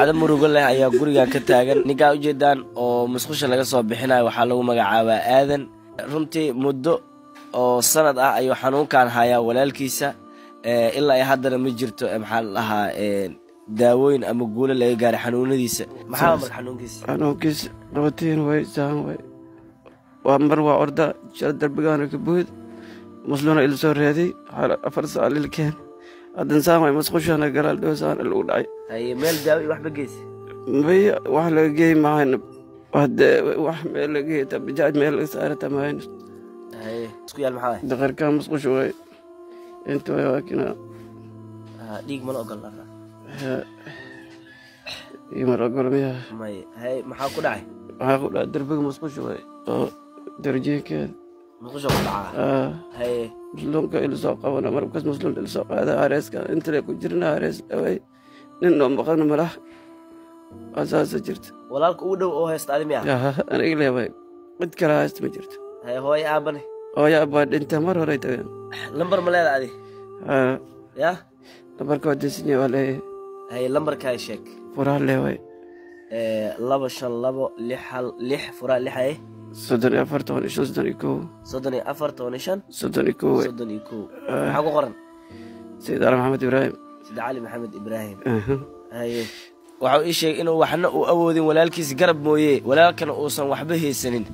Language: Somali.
dhacdo murugo leh ayaa guriga ka taagan ninka u jeedaan oo musqusha laga soo bixinayo waxa lagu magacaabaa aadan runtii muddo oo sanad ah ayuu xanuunkan hayaa walaalkiisa ilaa ay haddana ma jirto maxaa la dhahaa daawooyin ama guulo laga gaaray xanuunadiisa maxaa mar xanuunkiisa qabatiin way saan way waa mar waa orda jira darbigaana ka buud musluuna ila soo reeday 4 saac lilkeen hadan saamay musqushana garaal doosaan lagu dhacay ay meel daawo wax bageysay may wax laga geey maahna wada wax meel laga geey tabajaaj meel laga saarta maahna ay isku yaal maxaa daqarka musqush way inta waa kina dhiig ma ogol laha yimar ogol miya may hay maxaa ku dhacay darbiga musqush way oo darjeekeed musqusha ku dhacay hay muslimka ila soo qabana markaas muslim ila soo qaada areeska inta la ku jirna arees away nin oo maqan malaha asaas jirta walaalka uu dhow oo haysta adimiya aniga leeyahay mid kale haysta ma jirto hay hooyo aabane hooyo aabad inta mar hore tagan lambar ma leedahay ya lambarka wadisinya wale hay lambarka sheek furaha leeyahay 256 furaha lixay 34 maxaa ku qoran Sayid Ali Maxamed Ibrahim Sayid Ali Maxamed Ibrahim haye waxa uu sheegay inuu waxna u awoodin walaalkiis garab mooyee walaalkana uusan waxba haysanin